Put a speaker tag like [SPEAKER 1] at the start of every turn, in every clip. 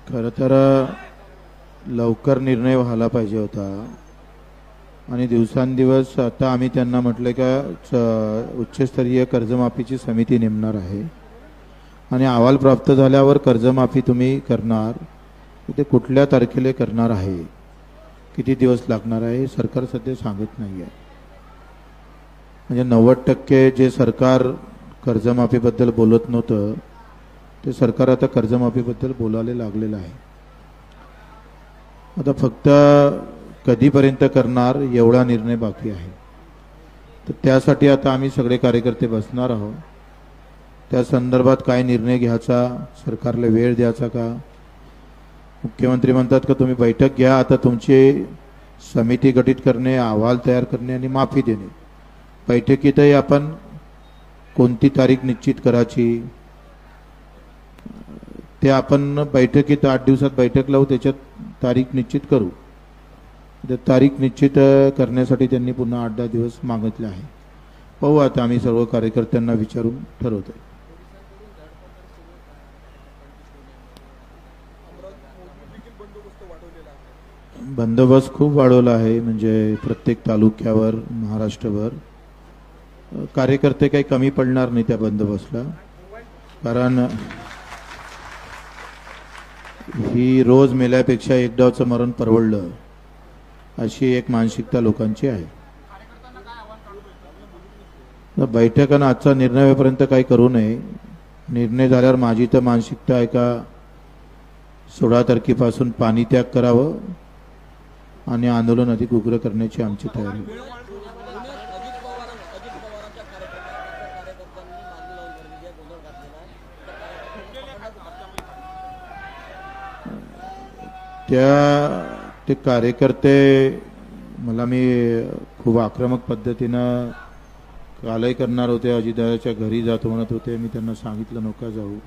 [SPEAKER 1] खरं तर लवकर निर्णय व्हायला पाहिजे होता आणि दिवसांदिवस आता आम्ही त्यांना म्हटलं का उच्चस्तरीय कर्जमाफीची समिती नेमणार आहे आणि अहवाल प्राप्त झाल्यावर कर्जमाफी तुम्ही करणार, ते कुठल्या तारखेला करणार आहे, किती दिवस लागणार आहे सरकार सध्या सांगत नाही आहे. म्हणजे 90% जे सरकार कर्जमाफीबद्दल बोलत नव्हतं ते सरकार आता कर्जमाफीबद्दल बोलायला लागलेलं आहे. आता फक्त कधीपर्यंत करणार एवढा निर्णय बाकी आहे. तर त्यासाठी आता आम्ही सगळे कार्यकर्ते बसणार आहोत. त्या संदर्भात काय निर्णय घ्यायचा, सरकारला वेळ द्यायचा का. मुख्यमंत्री म्हणतात का तुम्ही बैठक घ्या, आता तुमची समिती गठीत करणे, अहवाल तयार करणे आणि माफी देणे. बैठकीतही आपण कोणती तारीख निश्चित करायची ते आपण बैठकीत 8 दिवसात बैठक लावू, त्याच्यात तारीख निश्चित करू. त्या तारीख निश्चित करण्यासाठी त्यांनी पुन्हा 8-10 दिवस मागितले आहे. पाहू आता आम्ही सर्व कार्यकर्त्यांना विचारून ठरवतो. बंदोबस्त खूप वाढवला आहे, म्हणजे प्रत्येक तालुक्यावर महाराष्ट्रभर कार्यकर्ते काही कमी पडणार नाही त्या बंदोबस्तला. कारण ही रोज मेल्यापेक्षा एकदाचं मरण परवडलं अशी एक मानसिकता लोकांची आहे. बैठकानं आजचा निर्णय होईपर्यंत काही करू नये. निर्णय झाल्यावर माझी तर मानसिकता आहे का 16 तारखेपासून पाणी त्याग करावं आणि आंदोलन अधिक उग्र करण्याची आमची तयारी. ते कार्यकर्ते मला मी खूप आक्रमक पद्धतीनं कालही करणार होते, अजितदादाच्या घरी जातो म्हणत होते. मी त्यांना सांगितलं नका जाऊ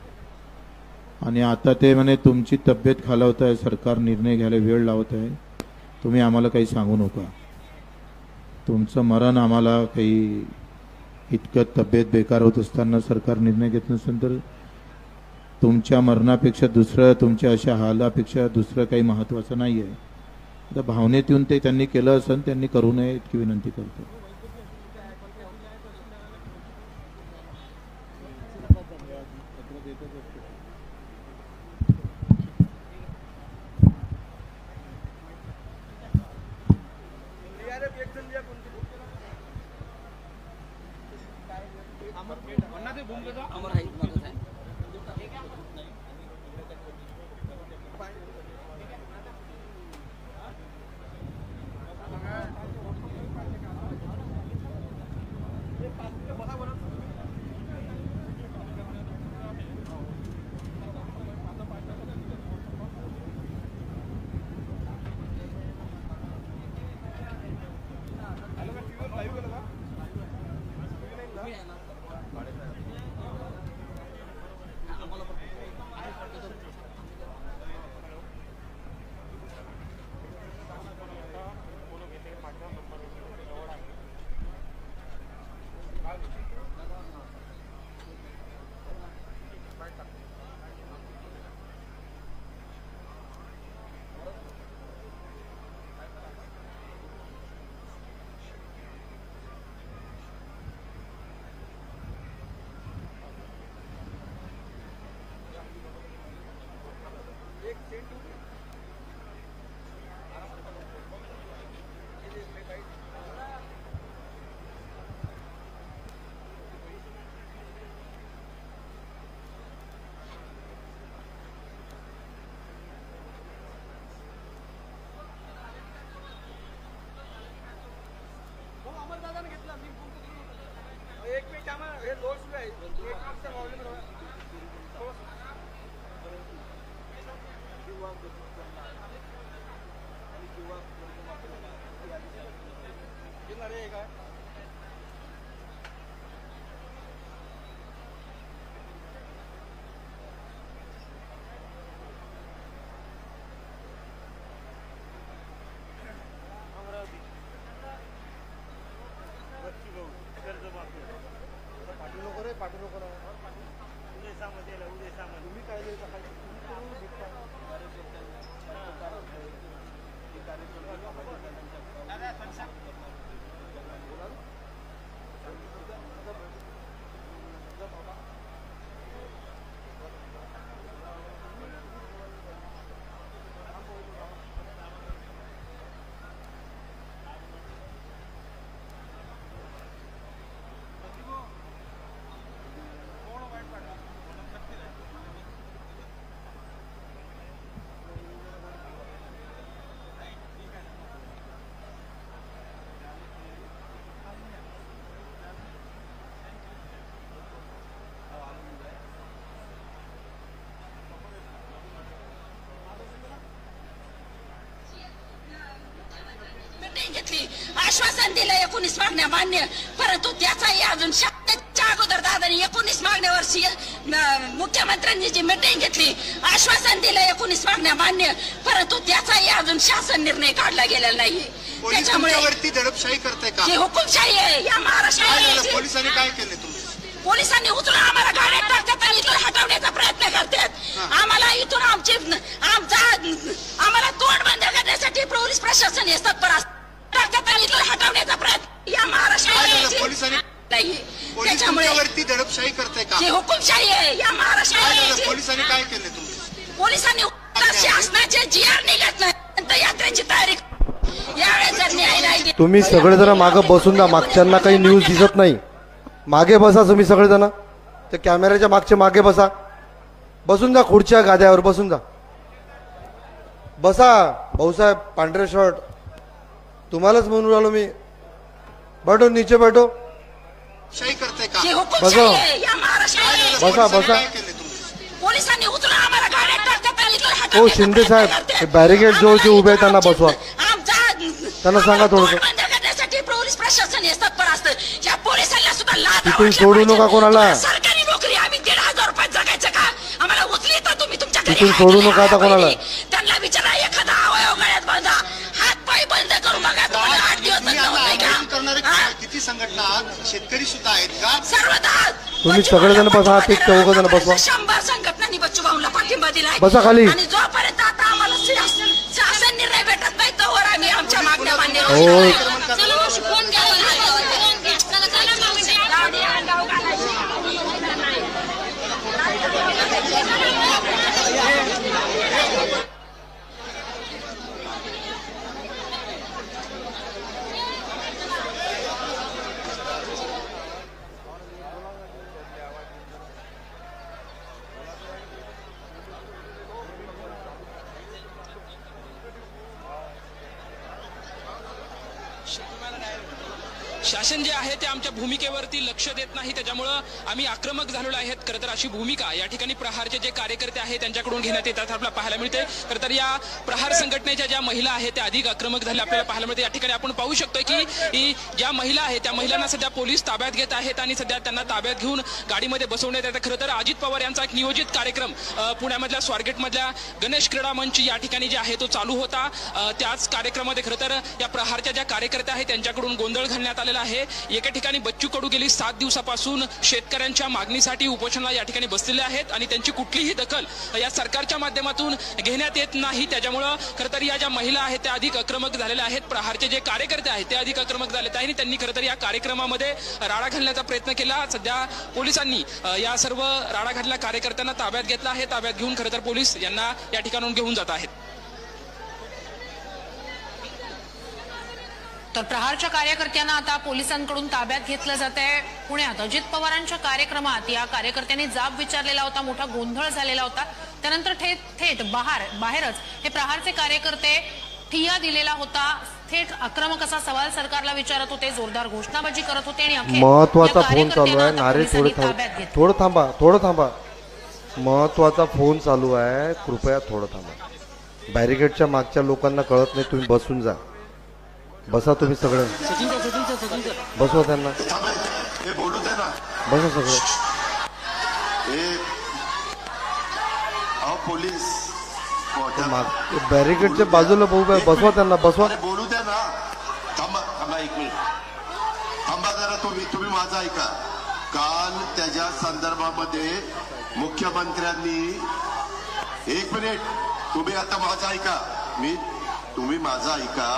[SPEAKER 1] आणि आता ते म्हणे तुमची तब्येत खालावत आहे, सरकार निर्णय घ्यायला वेळ लावत आहे, तुम्ही आम्हाला काही सांगू नका. तुमचं मरण आम्हाला काही इतकं तब्येत बेकार होत असताना सरकार निर्णय घेत नसेल तर तुमच्या मरणापेक्षा दुसरं, तुमच्या अशा हालापेक्षा दुसरं काही महत्त्वाचं नाही आहे. आता भावनेत येऊन ते त्यांनी केलं असेल, त्यांनी करू नये इतकी विनंती करतो.
[SPEAKER 2] पाठवू नको. 19 मागण्या मान्य, परंतु त्याचाही अजून शासनाच्या अगोदर दादांनी 19 मागण्यावर्षी मुख्यमंत्र्यांनी जी मीटिंग घेतली, आश्वासन दिलं 19 मागण्या मान्य, परंतु त्याचाही अजून शासन निर्णय काढला गेलेला नाहीये.
[SPEAKER 3] त्याच्यामुळे दडपशाही करते का?
[SPEAKER 2] ही हुकुमशाही आहे या महाराष्ट्रात.
[SPEAKER 3] पोलिसांनी काय केले?
[SPEAKER 2] पोलिसांनी उचलून आम्हाला गाड्यात टाकतात आणि इथून हटवण्याचा प्रयत्न करतात. आम्हाला इथून आम्हाला तोंड बंद करण्यासाठी पोलीस प्रशासन हे तत्पर टाकतात आणि इथून हटवण्याचा प्रयत्न या महाराष्ट्रात
[SPEAKER 3] पोलिसांनी
[SPEAKER 2] नाहीये.
[SPEAKER 3] त्याच्यामुळे दडपशाही करते का?
[SPEAKER 2] ही हुकुमशाही आहे या महाराष्ट्रात.
[SPEAKER 3] पोलिसांनी काय केले?
[SPEAKER 2] पोलिसांनी शासनाचे GR निघत नाही, यात्रेची तयारी. यावेळेस जर न्याय नाही,
[SPEAKER 4] तुम्ही सगळेजण मागे बसून जा. मागच्यांना काही न्यूज दिसत नाही. मागे बसा तुम्ही सगळेजण. त्या कॅमेऱ्याच्या मागे बसा. बसून जा, खुर्च्या गाद्यावर बसून जा. बसा. भाऊसाहेब पांढरे शर्ट तुम्हालाच म्हणून राहिलो मी. बैठो, नीचे बैठो.
[SPEAKER 3] शाही करते का?
[SPEAKER 2] बसा या महाराष्ट्रात.
[SPEAKER 4] बसा बसा.
[SPEAKER 2] पोलिसांनी उचलून आम्हाला गाड्यात टाकतात आणि इथून
[SPEAKER 4] हो
[SPEAKER 2] हटवण्याचा
[SPEAKER 4] शिंदे साहेब,
[SPEAKER 2] प्रयत्न
[SPEAKER 4] हे बॅरिकेड जवळचे उभे आहेत त्यांना बसवा. त्यांना सांगा थोडंसं.
[SPEAKER 2] बंद करण्यासाठी पोलीस प्रशासन हे तत्पर असतं. या पोलिसांना सुद्धा लाज
[SPEAKER 4] तिथून
[SPEAKER 2] वाटली
[SPEAKER 4] सोडू
[SPEAKER 2] पाहिजे.
[SPEAKER 4] नका कोणाला.
[SPEAKER 2] सरकारी नोकरी आम्ही 1,500 रुपयात जगायचं का? आम्हाला उचली तर तुम्ही तुमच्या घरी
[SPEAKER 4] तिथून सोडू नका आता कोणाला.
[SPEAKER 2] त्यांना विचारा, एखादा अवयव गळ्यात बांधा, हात पाय बंद करून बघा. तुम्हाला 8 दिवस बंद होत नाही का?
[SPEAKER 3] किती संघटना शेतकरी सुद्धा आहेत का?
[SPEAKER 2] सर्वदा
[SPEAKER 4] तुम्ही सगळेजण बसा. ते चौघजण बसवा.
[SPEAKER 2] 100 संघटनांनी बच्चू भाऊला पाठिंबा दिलाय.
[SPEAKER 4] बसा खाली.
[SPEAKER 2] आणि जोपर्यंत आता आम्हाला शासन निर्णय भेटत नाही तोवर आम्ही आमच्या मागण्या मान्य
[SPEAKER 4] हो.
[SPEAKER 5] शासन जे आहे ते आमच्या भूमिकेवरती लक्ष देत नाही, त्याच्यामुळं आम्ही आक्रमक झालेलो आहेत. खरं तर अशी भूमिका या ठिकाणी प्रहारचे जे कार्यकर्ते आहेत त्यांच्याकडून घेण्यात येतात आपल्याला पाहायला मिळते. खरं तर या प्रहार संघटनेच्या ज्या महिला आहेत त्या अधिक आक्रमक झाल्या आपल्याला पाहायला मिळते. या ठिकाणी आपण पाहू शकतो की ज्या महिला आहेत त्या महिलांना सध्या पोलीस ताब्यात घेत आहेत आणि सध्या त्यांना ताब्यात घेऊन गाडीमध्ये बसवण्यात येतं. खरं तर अजित पवार यांचा एक नियोजित कार्यक्रम पुण्यामधल्या स्वारगेटमधल्या गणेश क्रीडा मंच या ठिकाणी जे आहे तो चालू होता. त्याच कार्यक्रमामध्ये खरं तर या प्रहारच्या ज्या कार्यकर्त्या आहेत त्यांच्याकडून गोंधळ घालण्यात आलेला आहे. एका ठिकाणी बच्चू कडू गेली 7 दिवसापासून शेतकऱ्यांच्या मागणीसाठी उपोषणाला या ठिकाणी बसलेले आहेत आणि त्यांची कुठलीही दखल या सरकारच्या माध्यमातून घेण्यात येत नाही. त्याच्यामुळं खरं तर या ज्या महिला आहेत त्या अधिक आक्रमक झालेल्या आहेत. प्रहारचे जे कार्यकर्ते आहेत ते अधिक आक्रमक झालेत आणि त्यांनी खरं तर या कार्यक्रमामध्ये राडा घालण्याचा प्रयत्न केला. सध्या पोलिसांनी या सर्व राडा घातलेल्या कार्यकर्त्यांना ताब्यात घेतला आहे. ताब्यात घेऊन खरं तर पोलीस यांना या ठिकाणाहून घेऊन जात आहेत.
[SPEAKER 6] तर प्रहारच्या कार्यकर्त्यांना आता पोलिसांकडून ताब्यात घेतलं जात आहे. पुण्यात अजित पवारांच्या कार्यक्रमात या कार्यकर्त्यांनी जाब विचारलेला होता. मोठा गोंधळ झालेला होता. त्यानंतर थेट बाहेरच हे प्रहारचे कार्यकर्ते ठिय्या दिलेला होता. थेट आक्रमक असा सवाल सरकारला विचारत होते. जोरदार घोषणाबाजी करत होते आणि अखेर
[SPEAKER 4] महत्वाचा फोन चालू आहे. नारे थोडं थांबा. महत्वाचा फोन चालू आहे. कृपया थोडं थांबा. बॅरिकेडच्या मागच्या लोकांना कळत नाही. तुम्ही बसून जा. बसा तुम्ही सगळे. बसवा त्यांना. बसा सगळे.
[SPEAKER 3] पोलीस
[SPEAKER 4] बॅरिकेडच्या बाजूला बसवा त्यांना. बसवा.
[SPEAKER 3] बोलू द्या ना. थांबा 1 मिनिट. थांबा जरा. तुम्ही माझं ऐका. काल त्याच्या संदर्भामध्ये मुख्यमंत्र्यांनी 1 मिनिट. तुम्ही आता माझं ऐका. तुम्ही माझं ऐका.